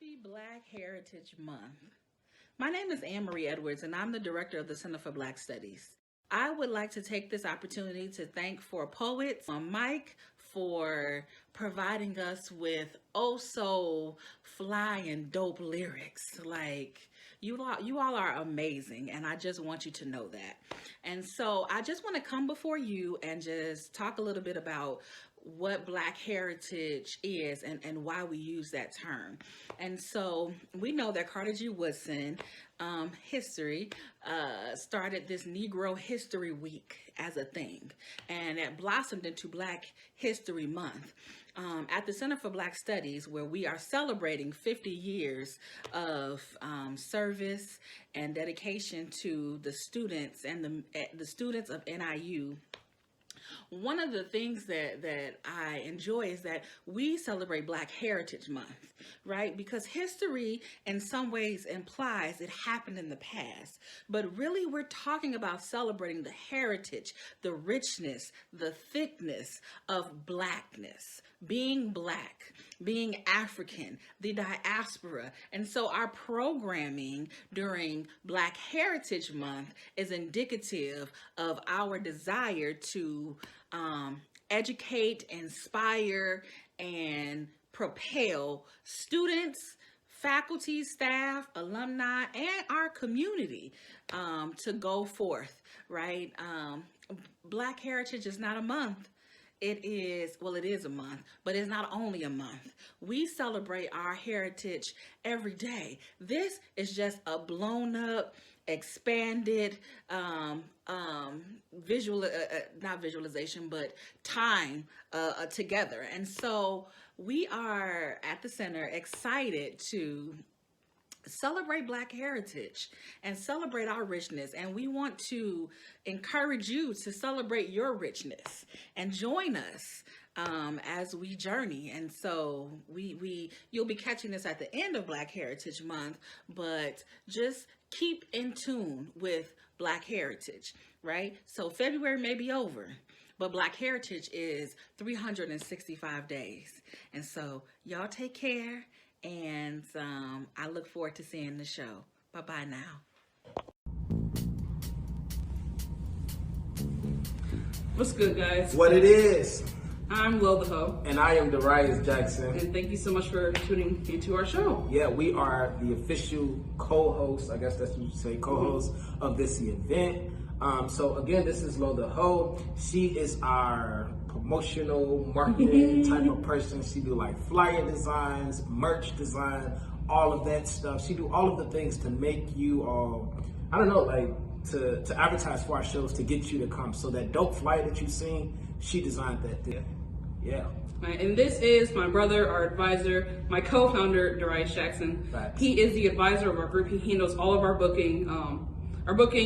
Happy Black Heritage Month. My name is Anne Marie Edwards, and I'm the director of the Center for Black Studies. I would like to take this opportunity to thank Four Poets on Mike for providing us with oh so fly and dope lyrics. Like you all are amazing, and I just want you to know that. And so I just want to come before you and just talk a little bit about what Black heritage is and why we use that term. And so we know that Carter G. Woodson history started this Negro History Week as a thing, and it blossomed into Black History Month. At the Center for Black Studies, where we are celebrating 50 years of service and dedication to the students and the students of NIU. One of the things that I enjoy is that we celebrate Black Heritage Month, right? Because history in some ways implies it happened in the past, but really we're talking about celebrating the heritage, the richness, the thickness of Blackness, being Black, being African, the diaspora. And so our programming during Black Heritage Month is indicative of our desire to educate, inspire, and propel students, faculty, staff, alumni, and our community to go forth, right? Black Heritage is not a month. It is, well, it is a month, but it's not only a month. We celebrate our heritage every day. This is just a blown up, expanded not visualization, but time together. And so we are at the center excited to celebrate Black heritage and celebrate our richness, and we want to encourage you to celebrate your richness and join us as we journey. And so you'll be catching this at the end of Black Heritage Month, but just keep in tune with Black heritage, right? So February may be over, but Black Heritage is 365 days. And so y'all take care, and I look forward to seeing the show. Bye-bye now. What's good, guys? What it is. I'm Lil the Ho. And I am Darius Jackson. And thank you so much for tuning into our show. Yeah, we are the official co-host, I guess that's what you say, co-host of this event. So again, this is Lo the Ho. She is our promotional marketing type of person. She do like flyer designs, merch design, all of that stuff. She do all of the things to make you all, I don't know, like to advertise for our shows, to get you to come. So that dope flyer that you've seen, she designed that thing. Yeah. Right, and this is my brother, our advisor, my co-founder, Darius Jackson. Facts. He is the advisor of our group. He handles all of our booking.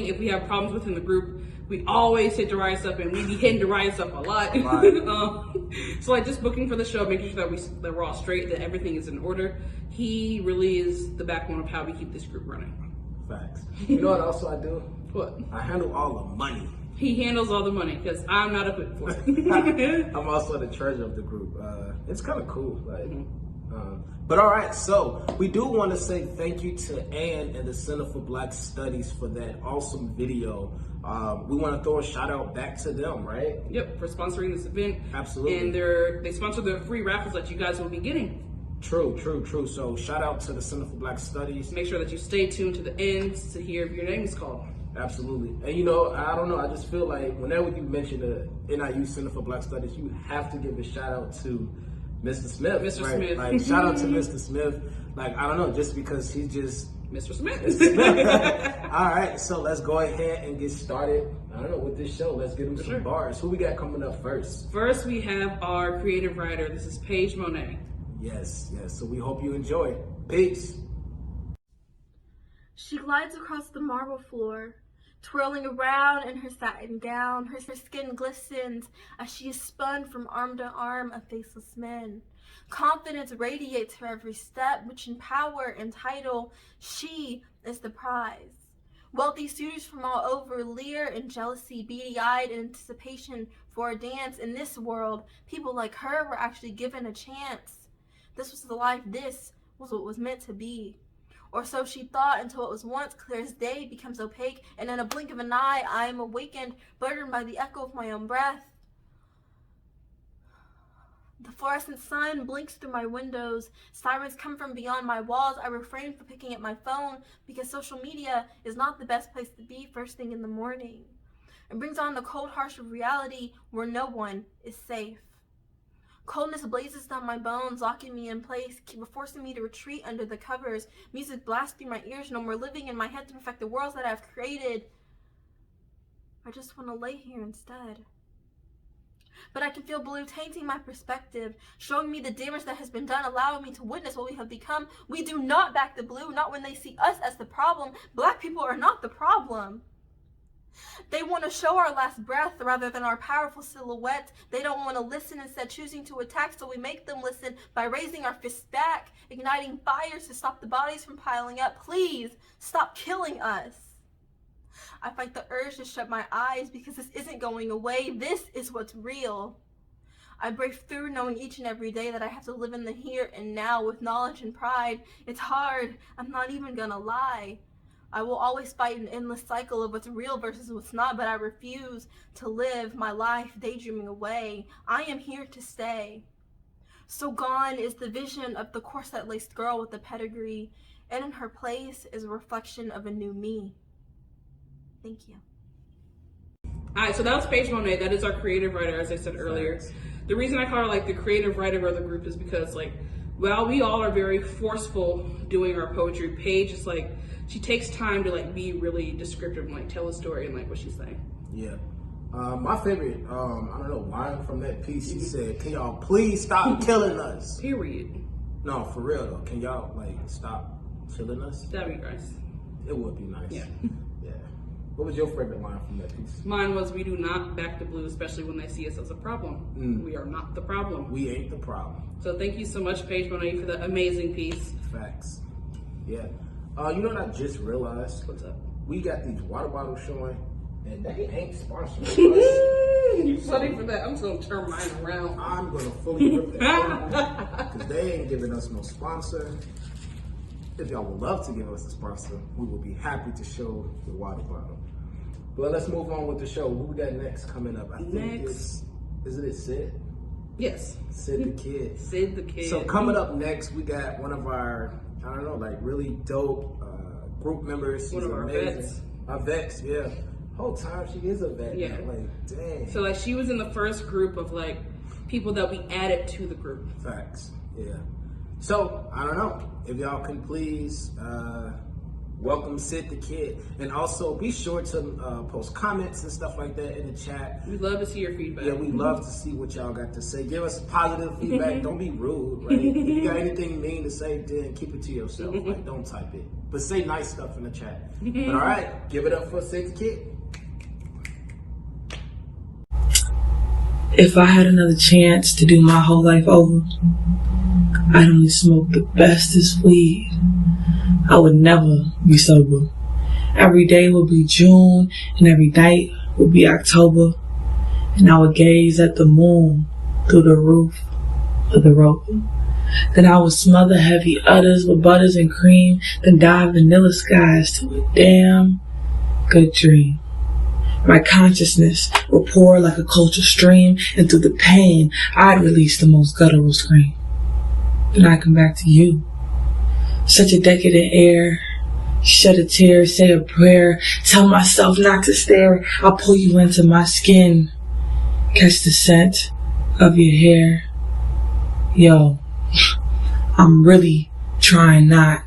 If we have problems within the group, we always hit Darius up, and we be hitting Darius up a lot. So like just booking for the show, making sure that we're all straight, that everything is in order. He really is the backbone of how we keep this group running. Facts. You know what also I do? What? I handle all the money. He handles all the money because I'm not equipped for it. I'm also the treasurer of the group. It's kind of cool. But all right, so we do want to say thank you to Anne and the Center for Black Studies for that awesome video. We want to throw a shout out back to them, right? Yep, for sponsoring this event. Absolutely. And they sponsor the free raffles that you guys will be getting. True. So shout out to the Center for Black Studies. Make sure that you stay tuned to the end to hear if your name is called. Absolutely. And I don't know, I just feel like whenever you mention the NIU Center for Black Studies, you have to give a shout out to Mr. Smith. Mr. Right? Smith. Like, shout out to Mr. Smith. Like, I don't know, just because he's just Mr. Smith. All right, so let's go ahead and get started. I don't know, with this show. Let's get him some bars. Who we got coming up first? First, we have our creative writer. This is Paige Monet. Yes. So we hope you enjoy. Peace. She glides across the marble floor, twirling around in her satin gown. Her skin glistens as she is spun from arm to arm of faceless men. Confidence radiates her every step, which in power and title, she is the prize. Wealthy suitors from all over leer in jealousy, beady-eyed in anticipation for a dance. In this world, people like her were actually given a chance. This was the life, this was what was meant to be. Or so she thought, until what was once clear as day becomes opaque, and in a blink of an eye I am awakened, burdened by the echo of my own breath. The fluorescent sun blinks through my windows. Sirens come from beyond my walls. I refrain from picking up my phone because social media is not the best place to be first thing in the morning. It brings on the cold, harsh of reality where no one is safe. Coldness blazes down my bones, locking me in place, forcing me to retreat under the covers. Music blasts through my ears, no more living in my head to perfect the worlds that I've created. I just want to lay here instead. But I can feel blue tainting my perspective, showing me the damage that has been done, allowing me to witness what we have become. We do not back the blue, not when they see us as the problem. Black people are not the problem. They want to show our last breath rather than our powerful silhouette. They don't want to listen, instead choosing to attack, so we make them listen by raising our fists back, igniting fires to stop the bodies from piling up. Please, stop killing us. I fight the urge to shut my eyes because this isn't going away. This is what's real. I break through knowing each and every day that I have to live in the here and now with knowledge and pride. It's hard. I'm not even gonna lie. I will always fight an endless cycle of what's real versus what's not, but I refuse to live my life daydreaming away. I am here to stay. So gone is the vision of the corset-laced girl with the pedigree, and in her place is a reflection of a new me. Thank you. All right, so that was Paige Monet. That is our creative writer, as I said earlier. The reason I call her like the creative writer of the group is because, like, while we all are very forceful doing our poetry, Paige is like, she takes time to like be really descriptive and like tell a story and like what she's saying. Yeah. My favorite, I don't know, line from that piece, she said, can y'all please stop killing us? Period. No, for real though. Can y'all like stop killing us? That'd be nice. It would be nice. Yeah. Yeah. What was your favorite line from that piece? Mine was, we do not back the blue, especially when they see us as a problem. We are not the problem. We ain't the problem. So thank you so much, Paige Monet, for that amazing piece. Facts. Yeah. You know what I just realized? What's up? We got these water bottles showing, and they ain't sponsored. You funny for that. I'm just gonna turn mine around. I'm gonna fully rip that because they ain't giving us no sponsor. If y'all would love to give us a sponsor, we will be happy to show the water bottle. But let's move on with the show. Who we got next coming up? I think it's Sid? Yes. Sid the Kid. Sid the Kid. So coming up next, we got one of our, I don't know, like really dope group members. She's one of our amazing. vets. Our vets, yeah. Whole time she is a vet. Yeah. Man. Like, dang. So like she was in the first group of like people that we added to the group. Facts. Yeah. So I don't know if y'all can please welcome Sid the Kid, and also be sure to post comments and stuff like that in the chat. We'd love to see your feedback. Yeah, we love to see what y'all got to say. Give us positive feedback. Don't be rude, right? If you got anything mean to say, then keep it to yourself. Like, don't type it. But say nice stuff in the chat. But all right, give it up for Sid the Kid. If I had another chance to do my whole life over, I'd only smoke the bestest weed. I would never be sober. Every day would be June, and every night would be October, and I would gaze at the moon through the roof of the Rover. Then I would smother heavy udders with butters and cream, then dive vanilla skies to a damn good dream. My consciousness would pour like a culture stream, and through the pain, I'd release the most guttural scream. Then I'd come back to you. Such a decadent air. Shed a tear, say a prayer, tell myself not to stare. I'll pull you into my skin, catch the scent of your hair. Yo, I'm really trying not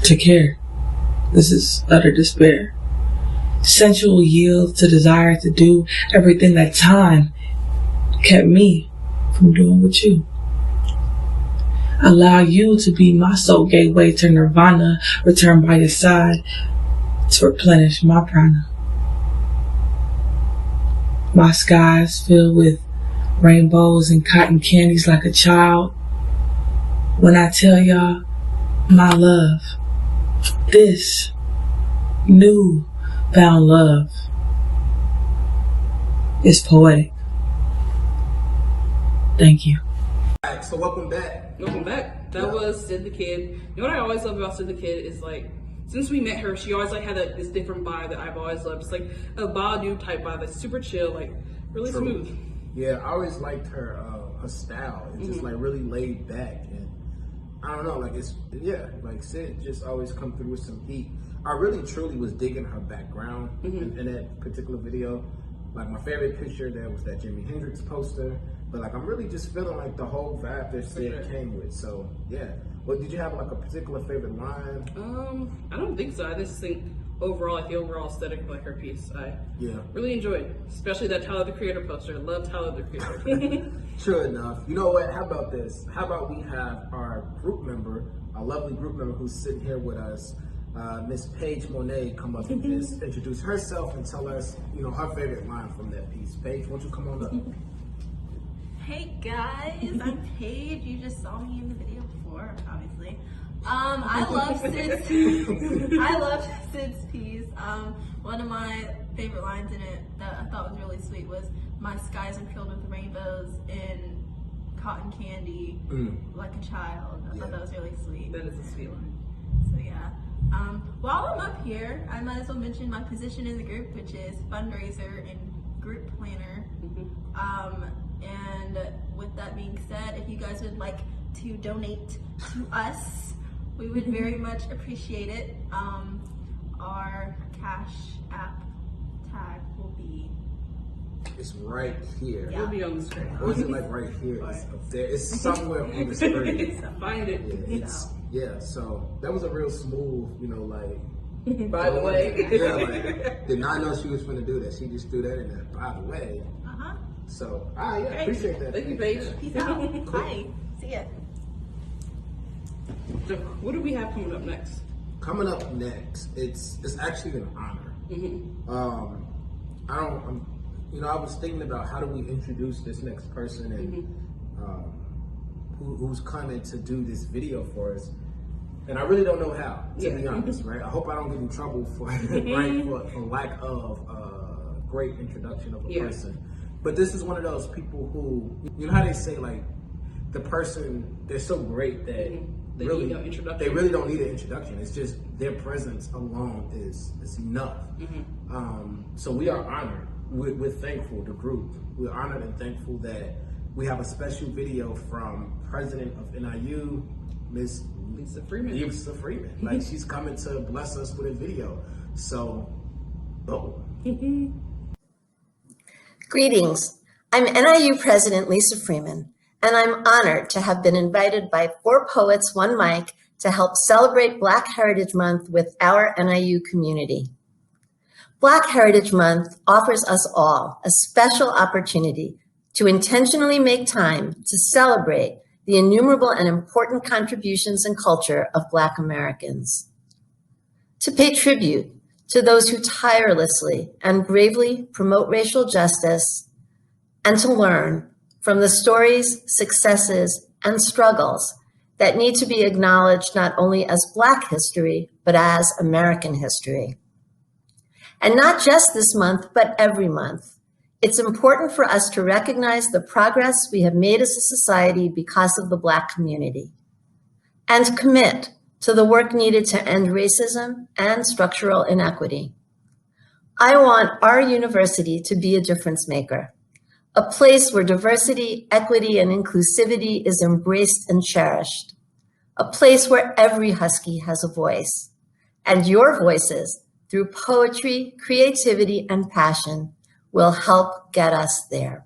to care. This is utter despair. Sensual yield to desire to do everything that time kept me from doing with you. Allow you to be my soul gateway to nirvana, return by your side to replenish my prana. My skies filled with rainbows and cotton candies like a child. When I tell y'all, my love, this new found love is poetic. Thank you. right, so welcome back. Welcome back. That Yeah. was Sid the Kid. You know what I always love about Sid the Kid is like, since we met her, she always like had this different vibe that I've always loved. It's like a Badu type vibe, that's super chill, like really True. smooth. Yeah, I always liked her style. It's just like really laid back, and I don't know, like like Sid just always come through with some heat. I really truly was digging her background in that particular video. Like my favorite picture there was that Jimi Hendrix poster, but like I'm really just feeling like the whole vibe that Sid came with. So yeah. Well, did you have like a particular favorite line? I don't think so. I just think overall, like the overall aesthetic of like her piece, I really enjoyed, especially that Tyler the Creator poster. I love Tyler the Creator. Sure enough. You know what? How about this? How about we have our group member, our lovely group member who's sitting here with us, Miss Paige Monet, come up and just introduce herself and tell us, you know, her favorite line from that piece. Paige, why don't you come on up? Hey guys, I'm Paige. You just saw me in the video before, obviously. I love Sid's piece. One of my favorite lines in it that I thought was really sweet was, "My skies are filled with rainbows in cotton candy, like a child." I thought that was really sweet. That is a sweet line. So yeah. While I'm up here, I might as well mention my position in the group, which is fundraiser and group planner. And with that being said, if you guys would like to donate to us, we would very much appreciate it. Our Cash App tag will be, It's right here. It'll be on the screen. Or is it like right here? It's up there. It's somewhere on the screen. Find it. Yeah, so that was a real smooth, you know, like. By the way. Yeah, like, did not know she was going to do that. She just threw that in there. By the way. So, yeah, appreciate that. Thank you, Paige. peace out. Bye. See ya. So, what do we have coming up next? Coming up next, it's actually an honor. I was thinking about how do we introduce this next person and who's coming to do this video for us, and I really don't know how, to be honest, right? I hope I don't get in trouble for for lack of great introduction of a person. But this is one of those people who, you know how they say, like, the person, they're so great that They really, need no introduction. they really don't need an introduction. It's just their presence alone is enough. So we are honored. We're thankful, the group. We're honored and thankful that we have a special video from President of NIU, Miss Lisa Freeman. Like, she's coming to bless us with a video. So, Greetings. I'm NIU President Lisa Freeman, and I'm honored to have been invited by 4 Poets, 1 Mic to help celebrate Black Heritage Month with our NIU community. Black Heritage Month offers us all a special opportunity to intentionally make time to celebrate the innumerable and important contributions and culture of Black Americans. To pay tribute to those who tirelessly and bravely promote racial justice, and to learn from the stories, successes, and struggles that need to be acknowledged not only as Black history, but as American history. And not just this month, but every month. It's important for us to recognize the progress we have made as a society because of the Black community, and commit to the work needed to end racism and structural inequity. I want our university to be a difference maker, a place where diversity, equity, and inclusivity is embraced and cherished, a place where every Husky has a voice, and your voices, through poetry, creativity, and passion, will help get us there.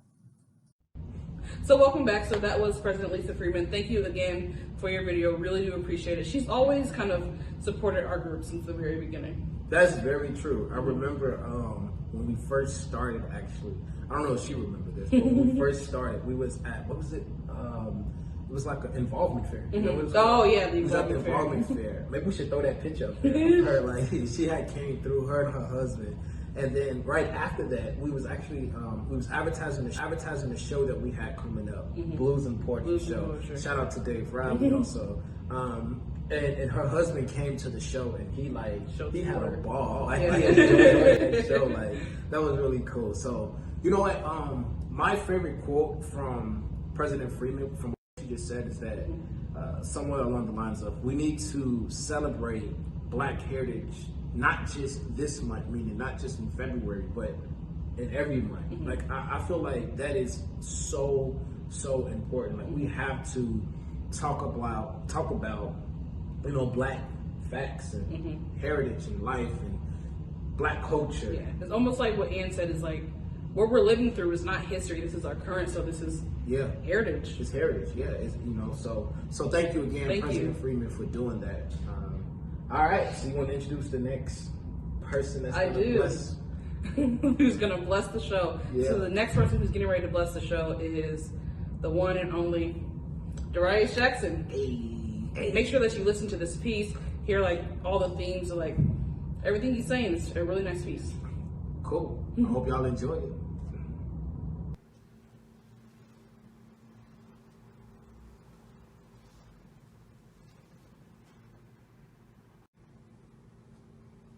So welcome back. So that was President Lisa Freeman. Thank you again for your video. Really do appreciate it. She's always kind of supported our group since the very beginning. that's very true. I remember when we first started, actually. I don't know if she remembered this, but when we first started, we was at, what was it? It was like an involvement fair. You know what it was called? Yeah, the It was at the involvement fair. involvement fair. Maybe we should throw that picture up there of her. Like, she had came through, her and her husband. And then right after that, we was actually we was advertising the show that we had coming up, Blues and Poetry Show. Shout out to Dave Riley also. And her husband came to the show, and he had a ball. Like, he enjoyed that show. Like, that was really cool. So, you know what? My favorite quote from President Freeman, from what she you just said is that somewhere along the lines of we need to celebrate Black heritage, not just this month, meaning not just in February, but in every month. Like I feel like that is so important. Like we have to talk about Black facts and heritage and life and Black culture. Yeah, it's almost like what Ann said is like what we're living through is not history. This is our current, so this is heritage. It's heritage. Yeah, it's, So thank you again, President Freeman, for doing that. All right, so you want to introduce the next person that's going to bless? Who's going to bless the show? Yeah. So the next person who's getting ready to bless the show is the one and only Darius Jackson. Hey. Make sure that you listen to this piece, hear like all the themes of like everything he's saying. It's a really nice piece. Cool. I hope y'all enjoy it.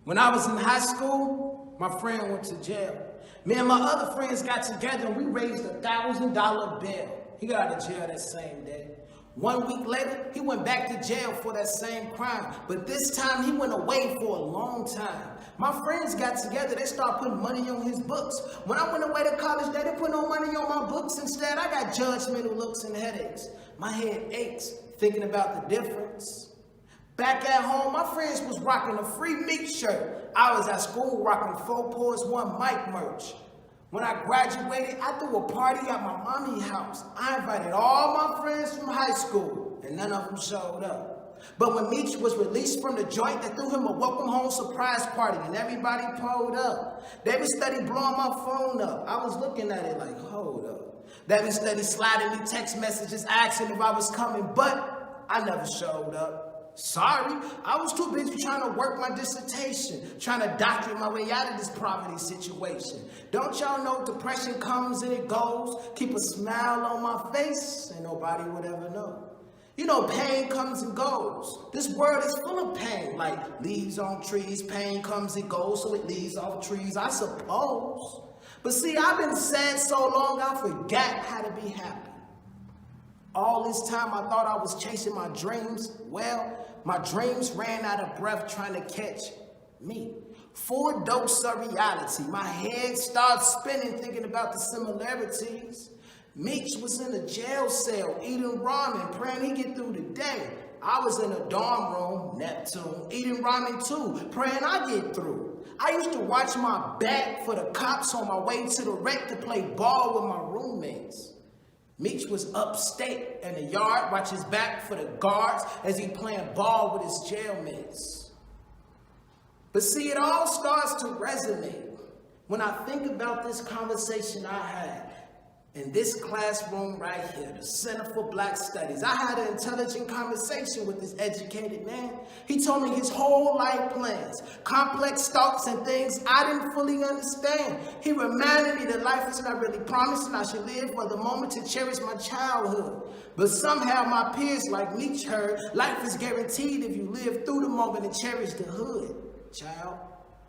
When I was in high school, my friend went to jail. Me and my other friends got together and we raised $1,000 bail. He got out of jail that same day. 1 week later, he went back to jail for that same crime. But this time, he went away for a long time. My friends got together, they started putting money on his books. When I went away to college, they didn't put no money on my books. Instead, I got judgmental looks and headaches. My head aches thinking about the difference. Back at home, my friends was rocking a free Meek shirt. I was at school rocking 4 Pours 1 Mike merch. When I graduated, I threw a party at my mommy's house. I invited all my friends from high school, and none of them showed up. But when Meech was released from the joint, they threw him a welcome home surprise party, and everybody pulled up. They was steady blowing my phone up. I was looking at it like, hold up. They was steady sliding me text messages asking if I was coming, but I never showed up. Sorry, I was too busy trying to work my dissertation, trying to document my way out of this poverty situation. Don't y'all know depression comes and it goes? Keep a smile on my face and nobody would ever know. You know, pain comes and goes. This world is full of pain, like leaves on trees, pain comes and goes, so it leaves off trees, I suppose. But see, I've been sad so long, I forgot how to be happy. All this time I thought I was chasing my dreams. Well, my dreams ran out of breath trying to catch me. Full dose of reality. My head started spinning thinking about the similarities. Meech was in a jail cell eating ramen, praying he get through the day. I was in a dorm room, Neptune, eating ramen too, praying I get through. I used to watch my back for the cops on my way to the rec to play ball with my roommates. Meech was upstate in the yard, watch his back for the guards as he playing ball with his jailmates. But see, it all starts to resonate when I think about this conversation I had in this classroom right here, the Center for Black Studies. I had an intelligent conversation with this educated man. He told me his whole life plans, complex thoughts and things I didn't fully understand. He reminded me that life is not really promised and I should live for the moment to cherish my childhood. But somehow my peers like Meech heard, life is guaranteed if you live through the moment and cherish the hood. Child,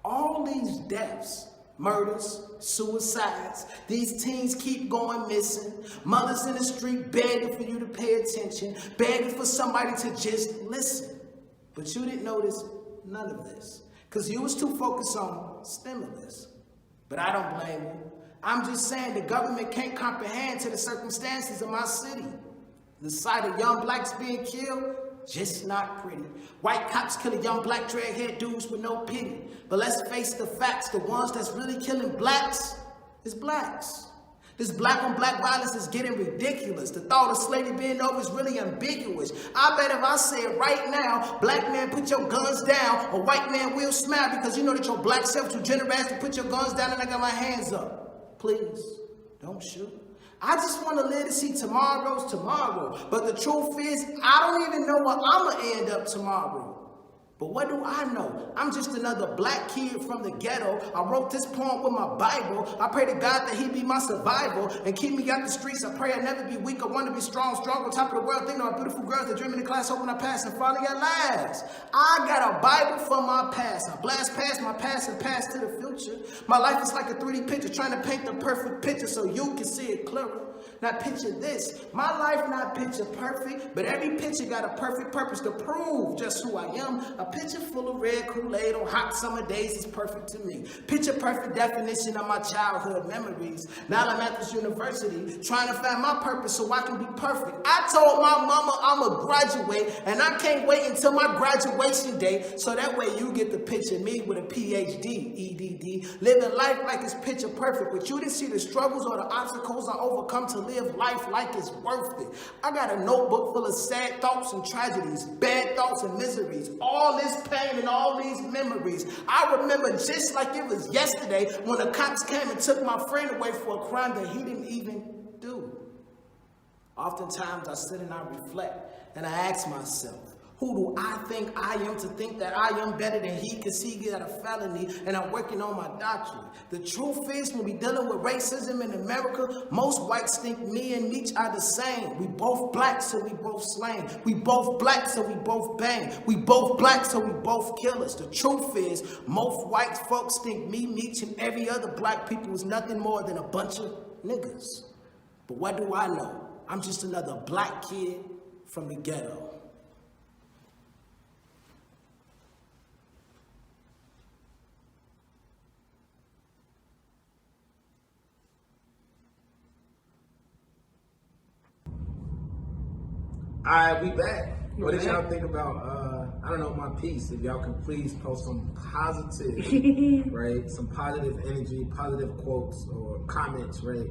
all these deaths, murders, suicides, these teens keep going missing. Mothers in the street begging for you to pay attention, begging for somebody to just listen. But you didn't notice none of this, because you was too focused on stimulus. But I don't blame you. I'm just saying the government can't comprehend to the circumstances of my city. The sight of young blacks being killed, just not pretty. White cops killing young black dreadhead dudes with no pity. But let's face the facts, the ones that's really killing blacks is blacks. This black on black violence is getting ridiculous. The thought of slavery being over is really ambiguous. I bet if I say it right now, black man put your guns down, a white man will smile because you know that your black self too generous to put your guns down and I got my hands up. Please, don't shoot. I just want to live to see tomorrow's tomorrow. But the truth is, I don't even know where I'm going to end up tomorrow. But what do I know? I'm just another black kid from the ghetto. I wrote this poem with my Bible. I pray to God that he be my survival and keep me out the streets. I pray I never be weak. I want to be strong on top of the world. Thinking about beautiful girls that dream in the class, hoping I pass and finally at last. I got a Bible for my past. I blast past my past and pass to the future. My life is like a 3D picture, trying to paint the perfect picture so you can see it clearer. Now picture this, my life not picture perfect, but every picture got a perfect purpose to prove just who I am. A picture full of red Kool-Aid on hot summer days is perfect to me. Picture perfect definition of my childhood memories. Now I'm at this university, trying to find my purpose so I can be perfect. I told my mama I'ma graduate, and I can't wait until my graduation day, so that way you get the picture me with a PhD, EDD, living life like it's picture perfect, but you didn't see the struggles or the obstacles I overcome to live life like it's worth it. I got a notebook full of sad thoughts and tragedies, bad thoughts and miseries, all this pain and all these memories. I remember just like it was yesterday when the cops came and took my friend away for a crime that he didn't even do. Oftentimes I sit and I reflect and I ask myself, who do I think I am to think that I am better than he, because he got a felony and I'm working on my doctorate? The truth is, when we dealing with racism in America, most whites think me and Meech are the same. We both black, so we both slang. We both black, so we both bang. We both black, so we both killers. The truth is, most white folks think me, Meech, and every other black people is nothing more than a bunch of niggas. But what do I know? I'm just another black kid from the ghetto. All right, we back. What did y'all think about, I don't know, my piece? If y'all can please post some positive, right? Some positive energy, positive quotes or comments, right?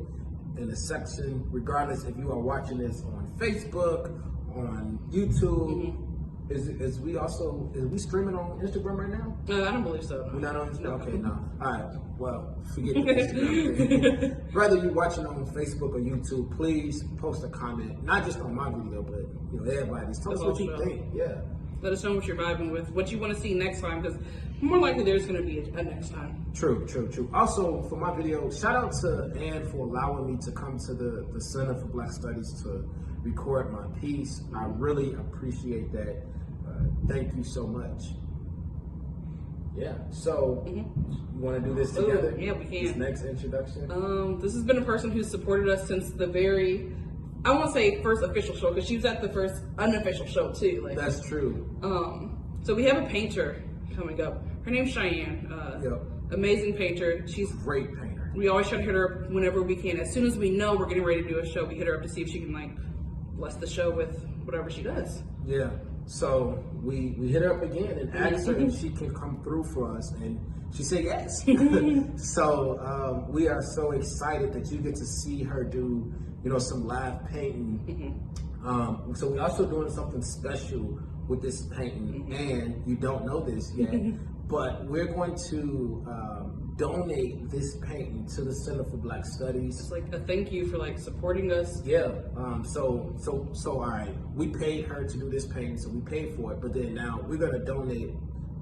In the section, regardless if you are watching this on Facebook, on YouTube. Is we streaming on Instagram right now? No, I don't believe so. We're not on Instagram? Okay, no. All right, well, forget the Instagram thing. Whether you're watching on Facebook or YouTube, please post a comment, not just on my video, but everybody's. Tell us what you think. Yeah. Let us know what you're vibing with, what you want to see next time, because more likely there's going to be a next time. True. Also, for my video, shout out to Ann for allowing me to come to the Center for Black Studies to record my piece. I really appreciate that. Thank you so much. Yeah, so you want to do this together? Yeah, we can. This next introduction? This has been a person who's supported us since the very, I won't say first official show, because she was at the first unofficial show too. Like, that's true. So we have a painter coming up. Her name's Cheyenne. Amazing painter. She's great painter. We always try to hit her up whenever we can. As soon as we know we're getting ready to do a show, we hit her up to see if she can bless the show with whatever she does. Yeah. So we hit her up again and asked her if she can come through for us, and she said yes. So we are so excited that you get to see her do, some live painting. So we're also doing something special with this painting, and you don't know this yet, but we're going to donate this painting to the Center for Black Studies. It's like a thank you for supporting us. Yeah. So all right. We paid her to do this painting, so we paid for it. But then now we're gonna donate,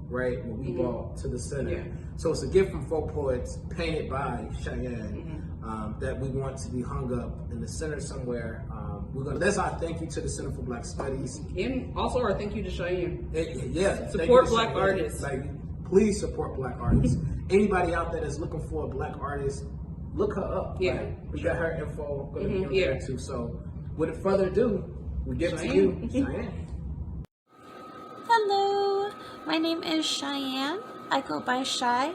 right? What we bought to the center. Yeah. So it's a gift from Four Poets, painted by Cheyenne, that we want to be hung up in the center somewhere. That's our thank you to the Center for Black Studies, and also our thank you to Cheyenne. Yeah. Support Black artists. Please support Black artists. Anybody out there that's looking for a Black artist, look her up. Yeah. We got her info going to be on there too. So without further ado, we give it to you, Cheyenne. Hello, my name is Cheyenne. I go by Shy.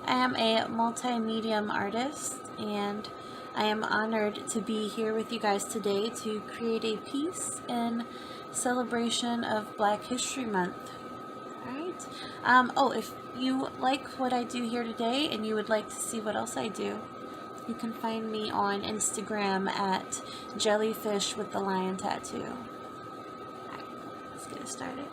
I am a multimedia artist, and I am honored to be here with you guys today to create a piece in celebration of Black History Month. Alright. If you like what I do here today and you would like to see what else I do, you can find me on Instagram at Jellyfish with the Lion Tattoo. Alright, let's get it started.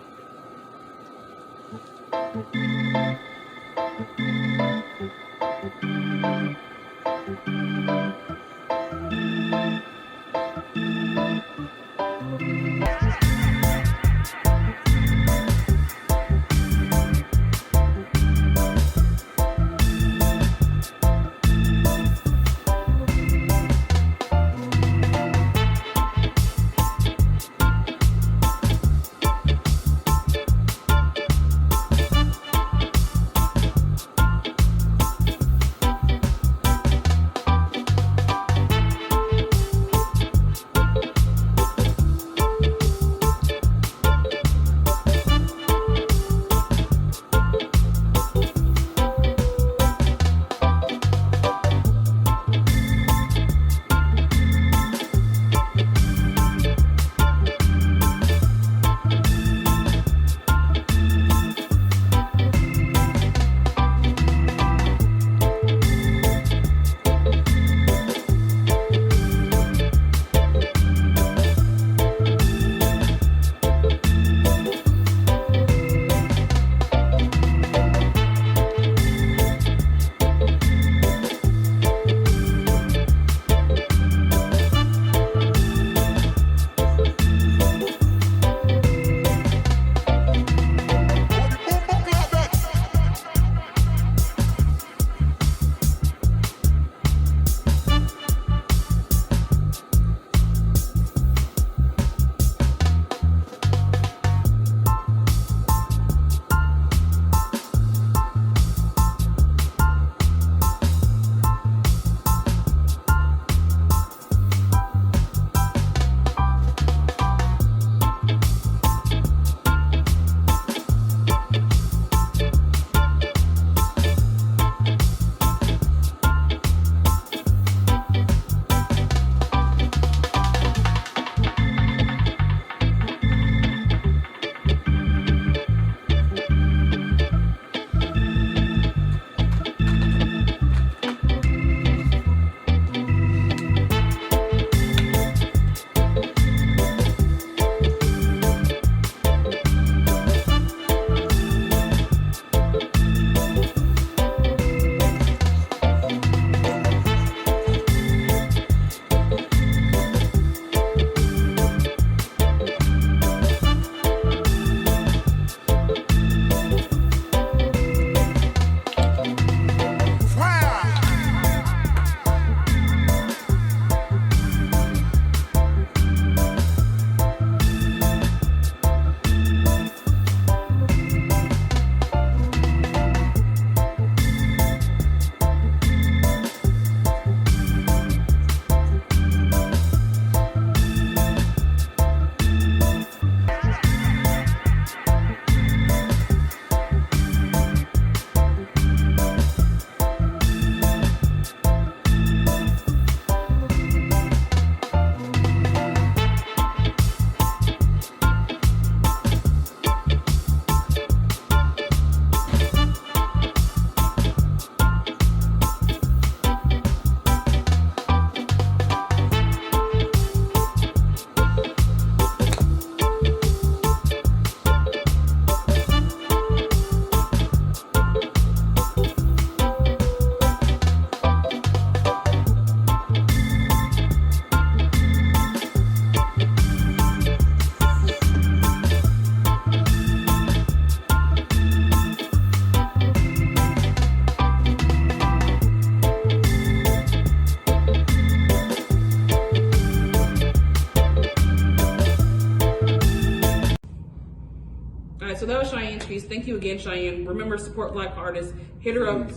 right, so that was Cheyenne's piece. Thank you again, Cheyenne. Remember, support Black artists. Hit her up.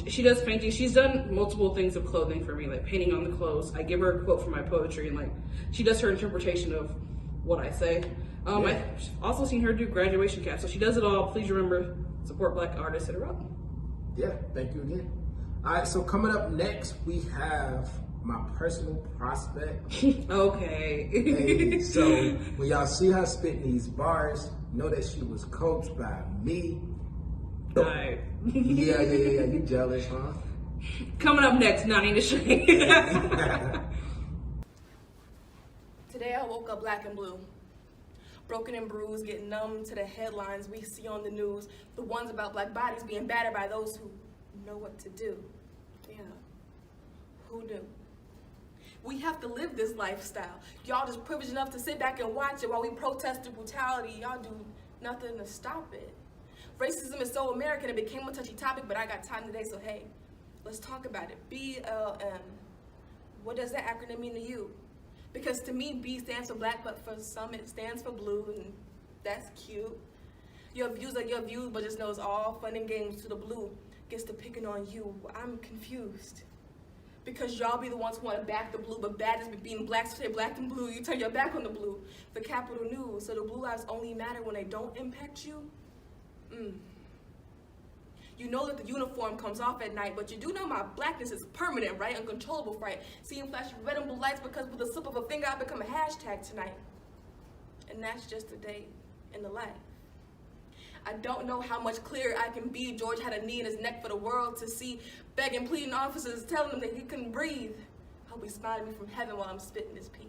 She does painting. She's done multiple things of clothing for me, like painting on the clothes. I give her a quote for my poetry, and like she does her interpretation of what I say. I've also seen her do graduation caps, so she does it all. Please remember, support Black artists. Hit her up. Yeah, thank you again. All right, so coming up next, we have my personal prospect. Okay. Hey, so when y'all see her spitting these bars, know that she was coached by me. Right. Yeah, you jealous, huh? Coming up next, Nani Deshae. Today I woke up black and blue. Broken and bruised, getting numb to the headlines we see on the news. The ones about black bodies being battered by those who know what to do. Yeah, who knew? We have to live this lifestyle. Y'all just privileged enough to sit back and watch it while we protest the brutality. Y'all do nothing to stop it. Racism is so American, it became a touchy topic, but I got time today, so hey, let's talk about it. BLM. What does that acronym mean to you? Because to me, B stands for black, but for some it stands for blue, and that's cute. Your views are your views, but just know it's all fun and games to the blue gets to picking on you. I'm confused. Because y'all be the ones who want to back the blue, but bad is being black, so say black and blue, you turn your back on the blue. The Capitol News, so the blue lives only matter when they don't impact you? You know that the uniform comes off at night, but you do know my blackness is permanent, right? Uncontrollable fright. Seeing flash red and blue lights because with the slip of a finger I become a hashtag tonight. And that's just a day in the life. I don't know how much clearer I can be. George had a knee in his neck for the world to see, begging, pleading officers, telling him that he couldn't breathe. I hope he's smiling at me from heaven while I'm spitting this piece.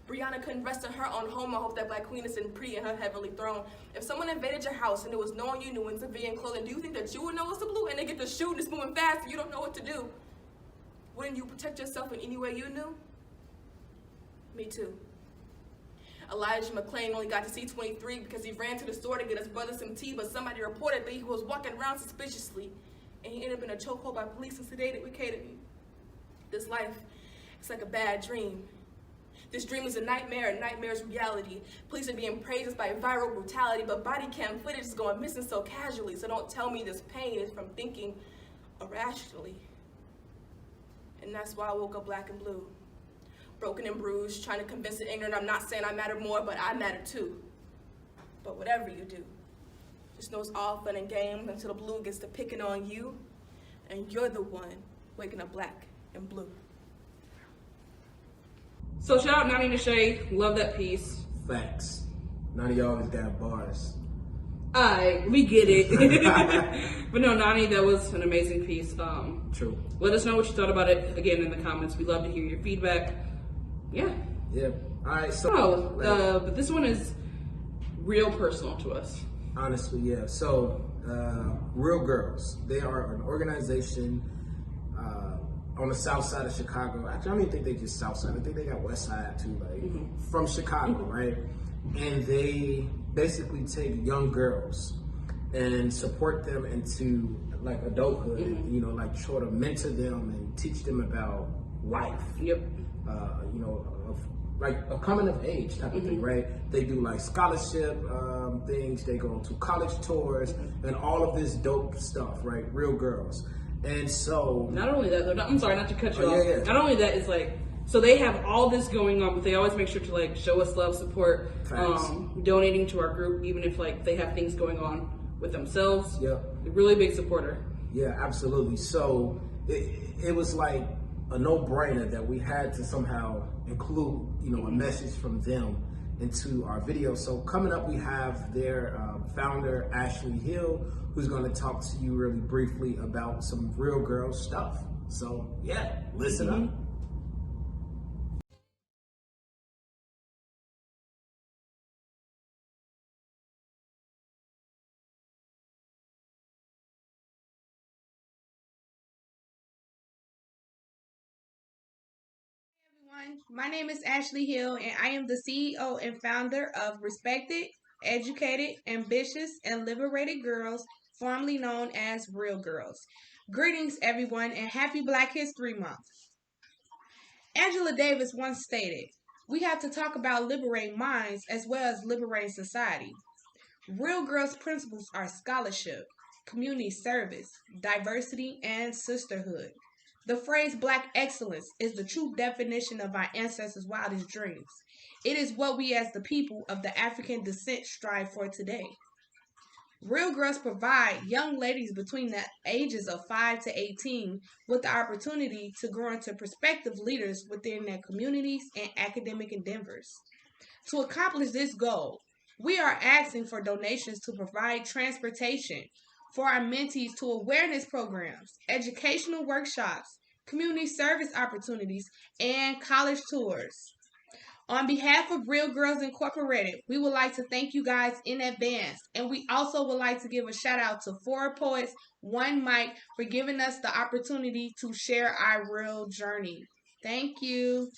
Brianna couldn't rest in her own home. I hope that black queen is sitting pretty in her heavenly throne. If someone invaded your house and it was no one you knew in civilian clothing, do you think that you would know it's the blue and they get to shoot and it's moving fast and you don't know what to do? Wouldn't you protect yourself in any way you knew? Me too. Elijah McClain only got to see 23 because he ran to the store to get his brother some tea, but somebody reported that he was walking around suspiciously and he ended up in a chokehold by police and sedated with ketamine. This life is like a bad dream. This dream is a nightmare, and nightmare's reality. Police are being praised by viral brutality, but body cam footage is going missing so casually, so don't tell me this pain is from thinking irrationally. And that's why I woke up black and blue. Broken and bruised, trying to convince the ignorant I'm not saying I matter more, but I matter too. But whatever you do, just know it's all fun and games until the blue gets to picking on you, and you're the one waking up black and blue. So shout out Nani Deshae, love that piece. Facts. None of y'all always got bars. Alright, we get it. But no, Nani, that was an amazing piece. True. Let us know what you thought about it again in the comments. We love to hear your feedback. Yeah. Yeah. All right. So, but this one is real personal to us. Honestly, yeah. So, Real Girls. They are an organization on the south side of Chicago. Actually, I don't even think they just south side. I think they got west side too, like from Chicago, right? And they basically take young girls and support them into like adulthood, and, you know, like sort of mentor them and teach them about life. Yep. You know, like a coming of age type of thing, right? They do like scholarship things. They go to college tours and all of this dope stuff, right? Real Girls. And so, not only that, I'm sorry, not to cut you off. Yeah. Not only that, it's like, so they have all this going on, but they always make sure to like show us love, support, donating to our group, even if like they have things going on with themselves. Yeah. Really big supporter. Yeah, absolutely. So it was like a no-brainer that we had to somehow include, you know, a message from them into our video. So coming up, we have their founder, Ashley Hill, who's going to talk to you really briefly about some Real Girl stuff. So yeah, listen up. My name is Ashley Hill, and I am the CEO and founder of Respected, Educated, Ambitious, and Liberated Girls, formerly known as Real Girls. Greetings, everyone, and happy Black History Month. Angela Davis once stated, "We have to talk about liberating minds as well as liberating society." Real Girls principles are scholarship, community service, diversity, and sisterhood. The phrase Black excellence is the true definition of our ancestors' wildest dreams. It is what we as the people of the African descent strive for today. Real Girls provide young ladies between the ages of 5 to 18 with the opportunity to grow into prospective leaders within their communities and academic endeavors. To accomplish this goal, we are asking for donations to provide transportation for our mentees to awareness programs, educational workshops, community service opportunities, and college tours. On behalf of Real Girls Incorporated, we would like to thank you guys in advance. And we also would like to give a shout out to 4 Poets, 1 Mic for giving us the opportunity to share our real journey. Thank you.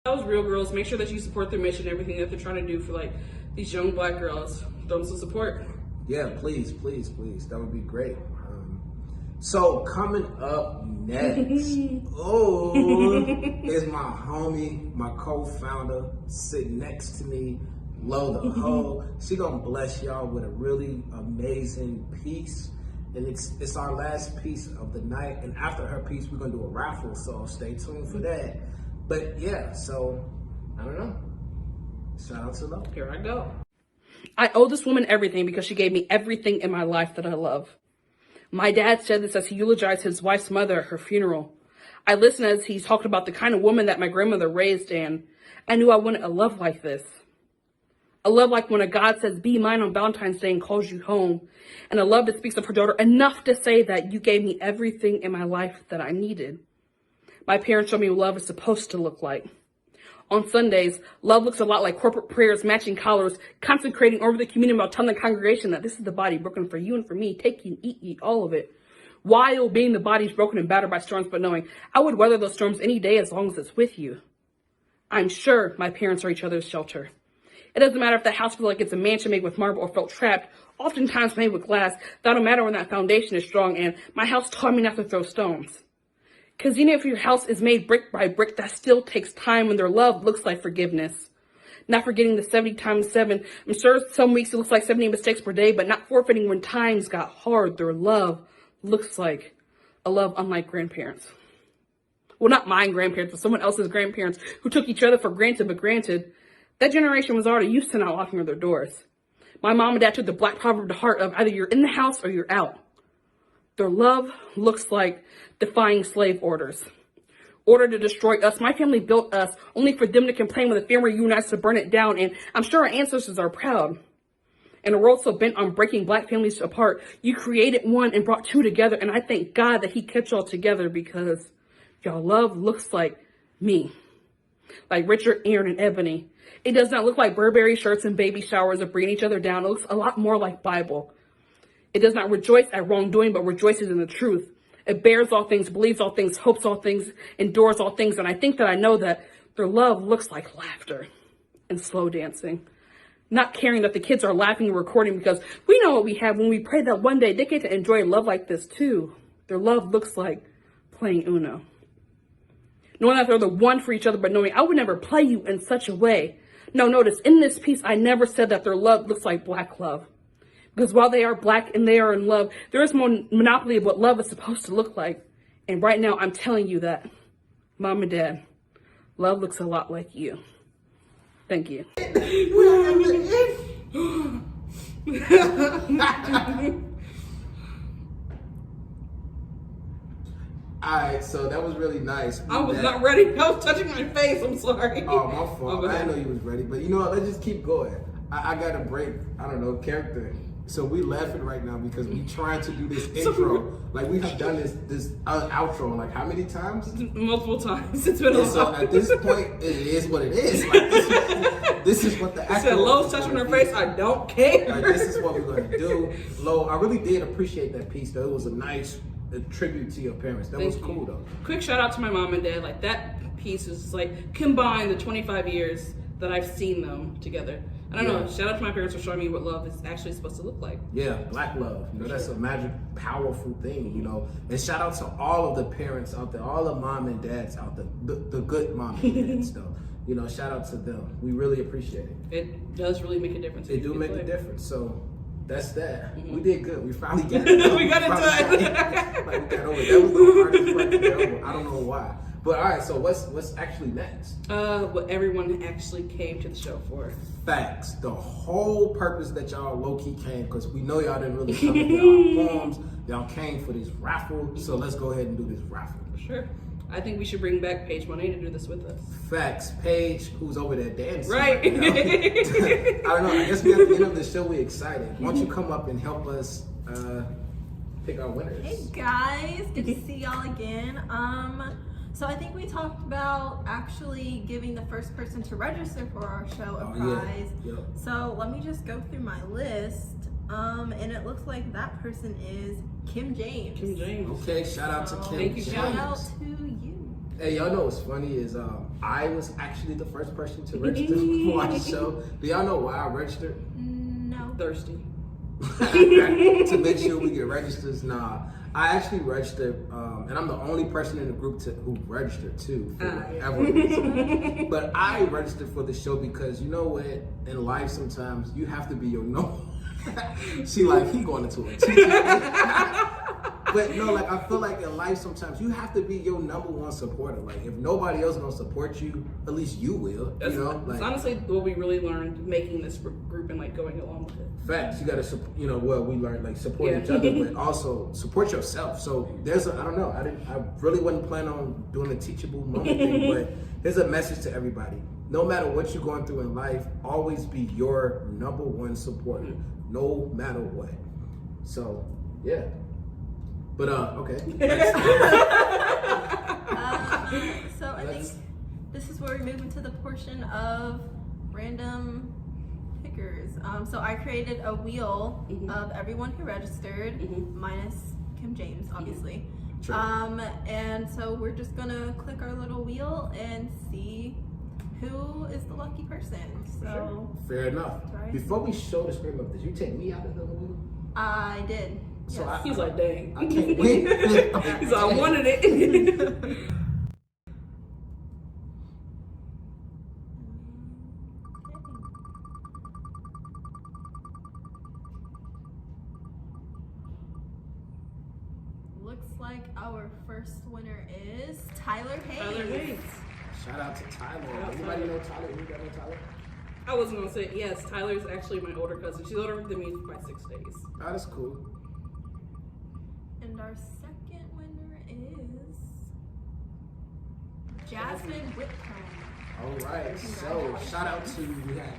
Those Real Girls, make sure that you support their mission, everything that they're trying to do for like these young Black girls. Throw them some support. Yeah, please. That would be great. So coming up next, is my homie, my co-founder, sitting next to me, Lo the Ho. She gonna bless y'all with a really amazing piece, and it's our last piece of the night. And after her piece, we're gonna do a raffle, so stay tuned for that. But yeah, so I don't know. Shout out to Lo. Here I go. I owe this woman everything because she gave me everything in my life that I love. My dad said this as he eulogized his wife's mother at her funeral. I listened as he talked about the kind of woman that my grandmother raised, and I knew I wanted a love like this. A love like when a God says, be mine on Valentine's Day and calls you home. And a love that speaks of her daughter enough to say that you gave me everything in my life that I needed. My parents showed me what love is supposed to look like. On Sundays, love looks a lot like corporate prayers, matching collars, consecrating over the community while telling the congregation that this is the body broken for you and for me. Take ye, eat ye, all of it. While being the body's broken and battered by storms, but knowing I would weather those storms any day as long as it's with you. I'm sure my parents are each other's shelter. It doesn't matter if the house feels like it's a mansion made with marble or felt trapped, oftentimes made with glass. That don't matter when that foundation is strong, and my house taught me not to throw stones. Because even if your house is made brick by brick, that still takes time when their love looks like forgiveness. Not forgetting the 70 times 7. I'm sure some weeks it looks like 70 mistakes per day, but not forfeiting when times got hard. Their love looks like a love unlike grandparents. Well, not my grandparents, but someone else's grandparents who took each other for granted, but granted, that generation was already used to not locking their doors. My mom and dad took the Black proverb to heart of either you're in the house or you're out. Their love looks like defying slave orders. Order to destroy us. My family built us only for them to complain when the family unites to burn it down, and I'm sure our ancestors are proud. In a world so bent on breaking Black families apart, you created one and brought 2 together, and I thank God that he kept y'all together because y'all love looks like me. Like Richard, Aaron, and Ebony. It does not look like Burberry shirts and baby showers or bringing each other down. It looks a lot more like Bible. It does not rejoice at wrongdoing, but rejoices in the truth. It bears all things, believes all things, hopes all things, endures all things. And I think that I know that their love looks like laughter and slow dancing. Not caring that the kids are laughing and recording because we know what we have when we pray that one day they get to enjoy love like this too. Their love looks like playing Uno. Knowing that they're the one for each other, but knowing I would never play you in such a way. No, notice, in this piece, I never said that their love looks like Black love. Because while they are Black and they are in love, there is more monopoly of what love is supposed to look like. And right now, I'm telling you that, Mom and Dad, love looks a lot like you. Thank you. Alright, so that was really nice. I was not ready. I was touching my face. I'm sorry. Oh, my fault. I didn't know you was ready. But you know what? Let's just keep going. I got to break, I don't know, character. So we laughing right now because we trying to do this intro. Like we have done this outro like how many times? Multiple times. It's been a lot. So at this point, it is what it is. Like, this is what the actor. Said Lo's touching her face. I don't care. Like, this is what we're gonna do. Lo, I really did appreciate that piece though. It was a nice tribute to your parents. That was cool though. Quick shout out to my mom and dad. Like that piece is like combined the 25 years that I've seen them together. I don't know. Shout out to my parents for showing me what love is actually supposed to look like. Yeah, black love. You know, that's a magic, powerful thing, you know. And shout out to all of the parents out there, all the mom and dads out there, the good mom and dads, though. You know, shout out to them. We really appreciate it. It does really make a difference. It do make a difference. So that's that. We did good. We finally got it. We got it done. Like, we got over it. That was the hardest part to get over. I don't know why. But all right, so what's actually next? What everyone actually came to the show for. Facts. The whole purpose that y'all low-key came, because we know y'all didn't really come to our homes. Y'all came for this raffle. So let's go ahead and do this raffle. For sure. I think we should bring back Paige Monet to do this with us. Facts. Paige, who's over there dancing. Right. You know? I don't know. I guess we at the end of the show, we're excited. Why don't you come up and help us pick our winners? Hey guys, good to see y'all again. So I think we talked about actually giving the first person to register for our show a prize. Yeah. Yep. So let me just go through my list. And it looks like that person is Kim James. Kim James. Okay, shout out to Kim Thank you, James. Shout out to you. Hey, y'all know what's funny is I was actually the first person to register for our show. Do y'all know why I registered? No. Thirsty. To make sure we get registers. Nah, I actually registered, and I'm the only person in the group who registered too for whatever reason. But I registered for the show because you know what? In life, sometimes you have to be your no. She like he going into a teacher. But no, like I feel like in life sometimes you have to be your number one supporter. Like if nobody else is gonna support you, at least you will. That's, you know, like it's honestly what we really learned making this group and like going along with it. facts. You gotta, we learned like support each other, but also support yourself. So there's I don't know. I really wasn't planning on doing a teachable moment thing, but there's a message to everybody. No matter what you're going through in life, always be your number one supporter, no matter what. So yeah. But okay. So I think this is where we move into the portion of random pickers. So I created a wheel of everyone who registered, minus Kim James, obviously. Sure. And so we're just gonna click our little wheel and see who is the lucky person. So fair enough. Right. Before we show the screen up, did you take me out of the wheel? I did. So Yes. He's like, dang. I can't wait. He's like, I wanted it. Looks like our first winner is Tyler Hayes. Tyler Hayes. Shout out to Tyler. out to Anybody Tyler. know Tyler? Anybody know Tyler? I wasn't gonna say yes. Tyler's actually my older cousin. She's older than me by 6 days. Oh, that's cool. And our second winner is Jasmine Whitcomb. All right. So shout out to we had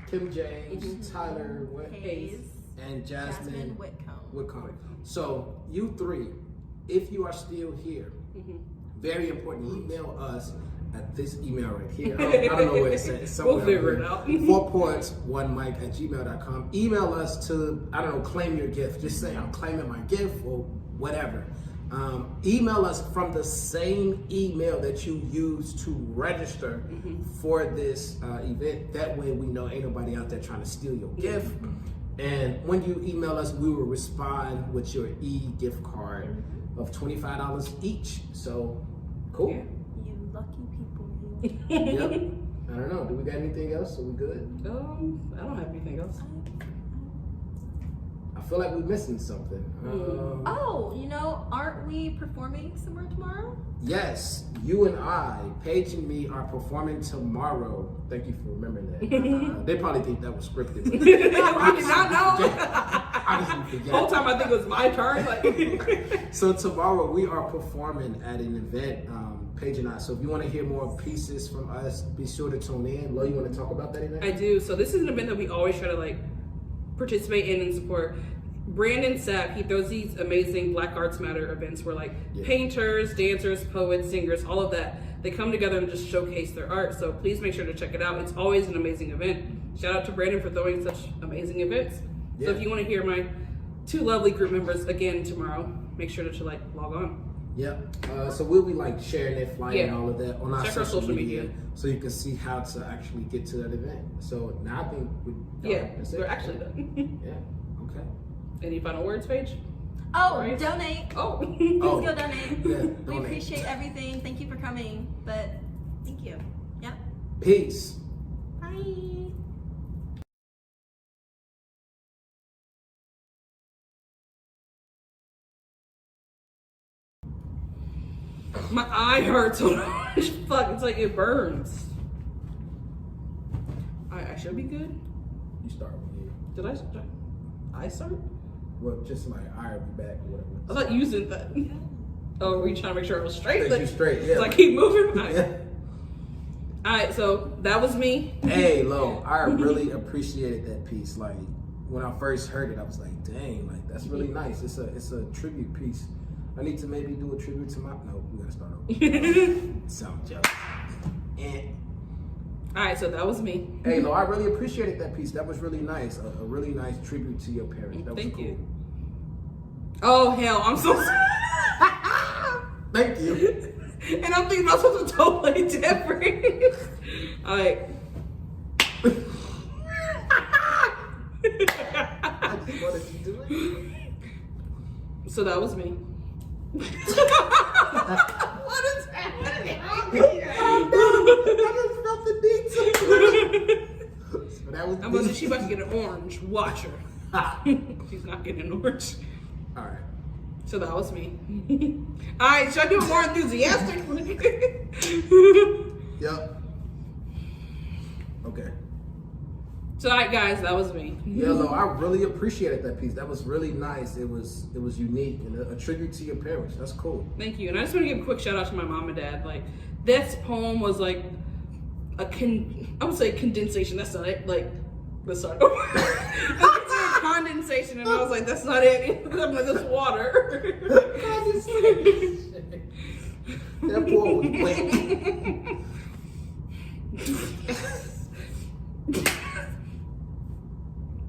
Kim James, Tyler Hayes, and Jasmine Whitcomb. Whitcomb. So you three, if you are still here, very important, email us at this email right here. I don't know where it's at. It's somewhere We'll figure it here. out. 4points1mic@gmail.com. Email us to, I don't know, claim your gift. Just say I'm claiming my gift or whatever. Email us from the same email that you used to register for this event. That way we know ain't nobody out there trying to steal your gift. And when you email us, we will respond with your e-gift card of $25 each. So, cool. You lucky people, you. Yep. I don't know. Do we got anything else? Are we good? I don't have anything else. I feel like we're missing something. Oh, aren't we performing somewhere tomorrow? Yes, you and I, Paige and me, are performing tomorrow. Thank you for remembering that. They probably think that was scripted. But I did not know. honestly forget. The whole time I think it was my turn. Like, So tomorrow we are performing at an event, Paige and I. So if you want to hear more pieces from us, be sure to tune in. Lo, you want to talk about that event? I do. So this is an event that we always try to participate in and support. Brandon Sapp, he throws these amazing Black Arts Matter events where painters, dancers, poets, singers, all of that, they come together and just showcase their art. So please make sure to check it out. It's always an amazing event. Shout out to Brandon for throwing such amazing events. So if you want to hear my two lovely group members again tomorrow, make sure to log on. Yep. So we'll be like sharing that flyer and all of that on our Check our social media, so you can see how to actually get to that event. So now I think we're actually done. Yeah. Okay. Any final words, Paige? Oh, Right. donate. Oh. Please go donate. Yeah, We donate. appreciate everything. Thank you for coming. But thank you. Yep. Peace. Bye. My eye hurts so much. Fuck, it's like it burns. I should be good. You start with you. Did I start? Well, just like I'll be back or whatever. I thought using that. Oh, were you trying to make sure it was straight? You straight, yeah. So I keep moving. Yeah. Alright, so that was me. Hey, Lo, I really appreciated that piece. Like when I first heard it, I was like, dang, like that's really nice. It's a tribute piece. I need to maybe do a tribute to my. No, we gotta start over. Sound jealous. And Alright, so that was me. hey, Lo, I really appreciated that piece. That was really nice. A really nice tribute to your parents. That was Thank cool. you. Oh hell, I'm so sorry. Thank you. And I'm thinking about something totally different. Alright. I just wanted to do it. So that was me. What is happening? I just felt the detail. So that was She about to get an orange. Watch her. She's not getting an orange. All right. So that was me. Alright, should I do it more enthusiastically? Yep. Okay. So alright guys, that was me. Yeah, Lo, I really appreciated that piece. That was really nice. It was unique and a tribute to your parents. That's cool. Thank you. And I just want to give a quick shout out to my mom and dad. Like, this poem was like I would say condensation. That's not it. Like, let's start over. It's a condensation, and I was like, that's not it. I'm like, that's water. That poor was wet.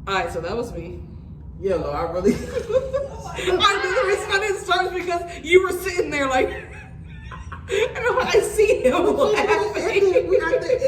Alright, so that was me. Yeah, Lo, I really. I knew the reason I didn't start is because you were sitting there like, and I see him laughing. We got the